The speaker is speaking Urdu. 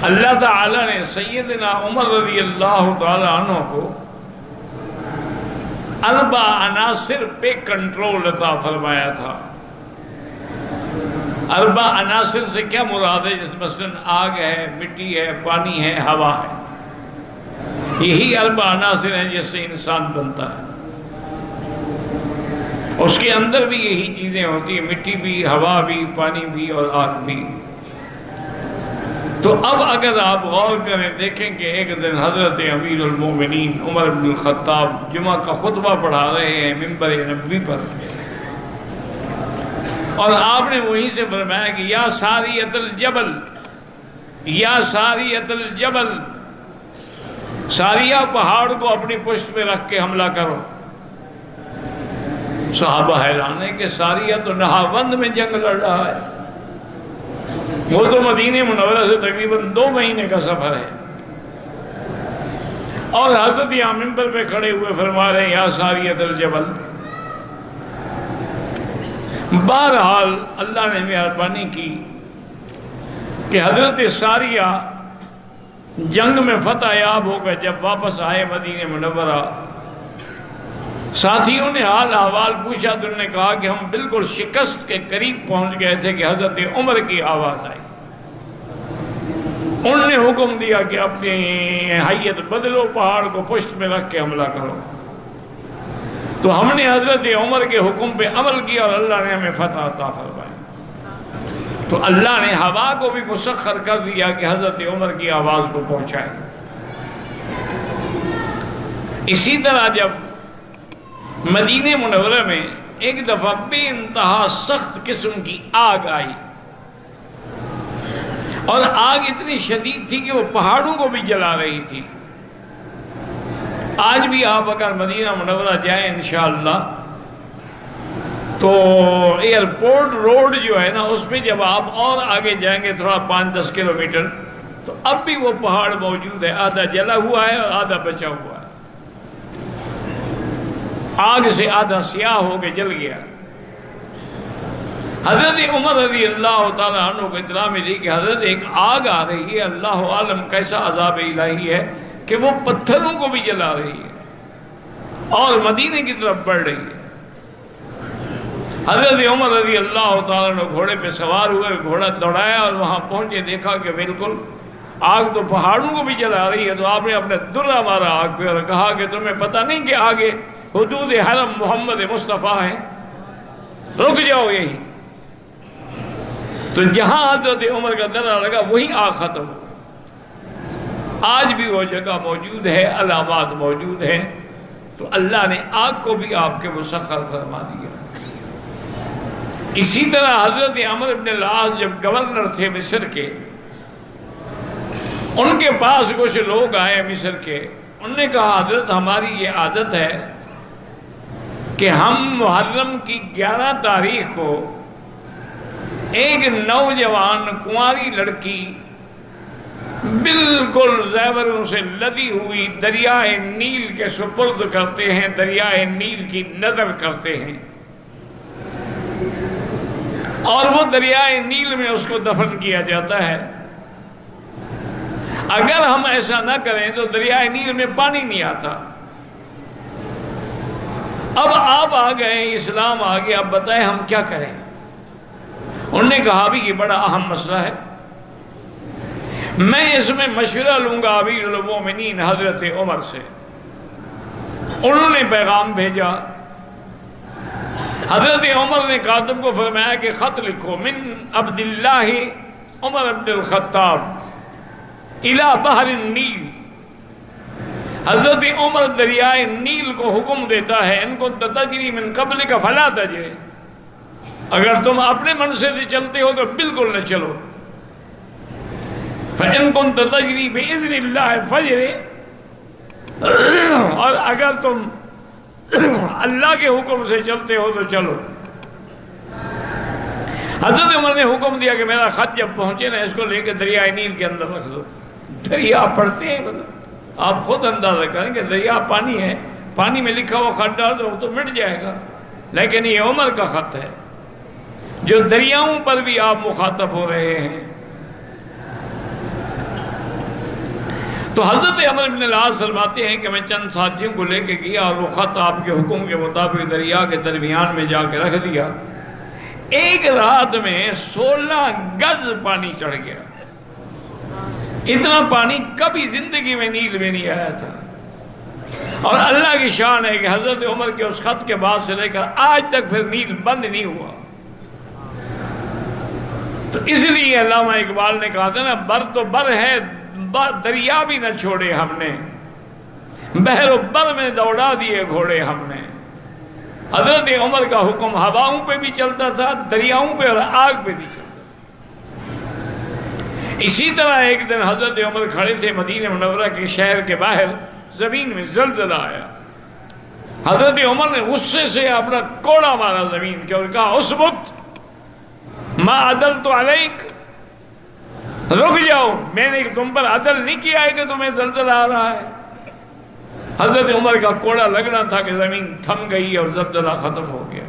اللہ تعالیٰ نے سیدنا عمر رضی اللہ تعالیٰ عنہ کو 4 عناصر پہ کنٹرول عطا فرمایا تھا۔ 4 عناصر سے کیا مراد ہے؟ جس مثلا آگ ہے، مٹی ہے، پانی ہے، ہوا ہے، یہی 4 عناصر ہیں جس سے انسان بنتا ہے۔ اس کے اندر بھی یہی چیزیں ہوتی ہیں، مٹی بھی، ہوا بھی، پانی بھی اور آگ بھی۔ تو اب اگر آپ غور کریں، دیکھیں کہ ایک دن حضرت امیر المومنین عمر بن الخطاب جمعہ کا خطبہ پڑھا رہے ہیں منبر نبوی پر، اور آپ نے وہیں سے فرمایا کہ یا ساریۃ الجبل، یا ساریۃ الجبل، ساریہ پہاڑ کو اپنی پشت پہ رکھ کے حملہ کرو۔ صحابہ حیران ہے کہ ساریہ تو نہاوند میں جنگ لڑ رہا ہے، وہ تو مدینہ منورہ سے تقریباً 2 مہینے کا سفر ہے، اور حضرت یہاں منبر پہ کھڑے ہوئے فرما رہے ہیں یا ساریۃ الجبل۔ بہرحال اللہ نے مہربانی کی کہ حضرت ساریہ جنگ میں فتح یاب ہو گئے۔ جب واپس آئے مدینہ منورہ، ساتھیوں نے حال احوال پوچھا تو انہوں نے کہا کہ ہم بالکل شکست کے قریب پہنچ گئے تھے کہ حضرت عمر کی آواز آئی۔ انہوں نے حکم دیا کہ اپنی حیت بدلو، پہاڑ کو پشت میں رکھ کے حملہ کرو۔ تو ہم نے حضرت عمر کے حکم پہ عمل کیا اور اللہ نے ہمیں فتح عطا فرمائی۔ تو اللہ نے ہوا کو بھی مسخر کر دیا کہ حضرت عمر کی آواز کو پہنچائے۔ اسی طرح جب مدینہ منورہ میں ایک دفعہ بے انتہا سخت قسم کی آگ آئی، اور آگ اتنی شدید تھی کہ وہ پہاڑوں کو بھی جلا رہی تھی۔ آج بھی آپ اگر مدینہ منورہ جائیں انشاءاللہ تو ایئرپورٹ روڈ جو ہے نا، اس پہ جب آپ اور آگے جائیں گے تھوڑا 5-10 کلومیٹر، تو اب بھی وہ پہاڑ موجود ہے، آدھا جلا ہوا ہے اور آدھا بچا ہوا ہے، آگ سے آدھا سیاہ ہو کے جل گیا۔ حضرت عمر رضی اللہ تعالیٰ عنہ کو اطلاع ملی کہ حضرت ایک آگ آ رہی ہے، اللہ عالم کیسا عذاب الہی ہے کہ وہ پتھروں کو بھی جلا رہی ہے اور مدینہ کی طرف بڑھ رہی ہے۔ حضرت عمر رضی اللہ تعالیٰ عنہ گھوڑے پہ سوار ہوئے، گھوڑا دوڑایا اور وہاں پہنچے، دیکھا کہ بالکل آگ تو پہاڑوں کو بھی جلا رہی ہے۔ تو آپ نے اپنے درہ مارا آگ پہ اور کہا کہ تمہیں پتہ نہیں کہ آگے حدود حرم محمد مصطفیٰ ہیں، رک جاؤ یہی۔ تو جہاں حضرت عمر کا درہ لگا وہی آگ ختم ہو۔ آج بھی وہ جگہ موجود ہے، علامات موجود ہیں۔ تو اللہ نے آگ کو بھی آپ کے مسخر فرما دیا۔ اسی طرح حضرت عمرو بن العاص جب گورنر تھے مصر کے، ان کے پاس کچھ لوگ آئے مصر کے، انہوں نے کہا حضرت ہماری یہ عادت ہے کہ ہم محرم کی 11 تاریخ کو ایک نوجوان کنواری لڑکی بالکل زیوروں سے لدی ہوئی دریائے نیل کے سپرد کرتے ہیں، دریائے نیل کی نظر کرتے ہیں، اور وہ دریائے نیل میں اس کو دفن کیا جاتا ہے۔ اگر ہم ایسا نہ کریں تو دریائے نیل میں پانی نہیں آتا۔ اب آپ آ گئے، اسلام آ گیا، اب بتائیں ہم کیا کریں؟ انہوں نے کہا بھی یہ بڑا اہم مسئلہ ہے، میں اس میں مشورہ لوں گا امیر المومنین حضرت عمر سے۔ انہوں نے پیغام بھیجا، حضرت عمر نے کاتب کو فرمایا کہ خط لکھو، من عبداللہ عمر بن الخطاب الى بحر النیل۔ حضرت عمر دریائے نیل کو حکم دیتا ہے، ان کو تجری من قبلک فلا تجری، اگر تم اپنے من سے چلتے ہو تو بالکل نہ چلو، فَإِن كُنْتَ تَجْرِي بِإِذْنِ اللَّهِ فَجْرِ، اور اگر تم اللہ کے حکم سے چلتے ہو تو چلو۔ حضرت عمر نے حکم دیا کہ میرا خط جب پہنچے نا، اس کو لے کے دریائے نیل کے اندر رکھ دو۔ دریا پڑھتے ہیں مطلب آپ خود اندازہ کریں کہ دریا پانی ہے، پانی میں لکھا ہوا خط ڈال دو تو مٹ جائے گا، لیکن یہ عمر کا خط ہے جو دریاؤں پر بھی آپ مخاطب ہو رہے ہیں۔ تو حضرت عمر بن العاص فرماتے ہیں کہ میں چند ساتھیوں کو لے کے گیا اور وہ خط آپ کے حکم کے مطابق دریا کے درمیان میں جا کے رکھ دیا. ایک رات میں 16 گز پانی چڑھ گیا. اتنا پانی کبھی زندگی میں نیل میں نہیں آیا تھا. اور اللہ کی شان ہے کہ حضرت عمر کے اس خط کے بعد سے لے کر آج تک پھر نیل بند نہیں ہوا. تو اس لیے علامہ اقبال نے کہا تھا نا، بر تو بر ہے دریا بھی نہ چھوڑے ہم نے، بحر و بر میں دوڑا دیے گھوڑے ہم نے. حضرت عمر کا حکم ہواؤں پہ بھی چلتا تھا، دریاؤں پہ اور آگ پہ بھی چلتا تھا. اسی طرح ایک دن حضرت عمر کھڑے تھے مدینہ منورہ کے شہر کے باہر، زمین میں زلزلہ آیا. حضرت عمر نے غصے سے اپنا کوڑا مارا زمین کے اور کہا اثبت ما عدلت علیک، رک جاؤ، میں نے تم پر عدل نہیں کیا ہے کہ تمہیں زلزلہ آ رہا ہے. حضرت عمر کا کوڑا لگنا تھا کہ زمین تھم گئی اور زلزلہ ختم ہو گیا.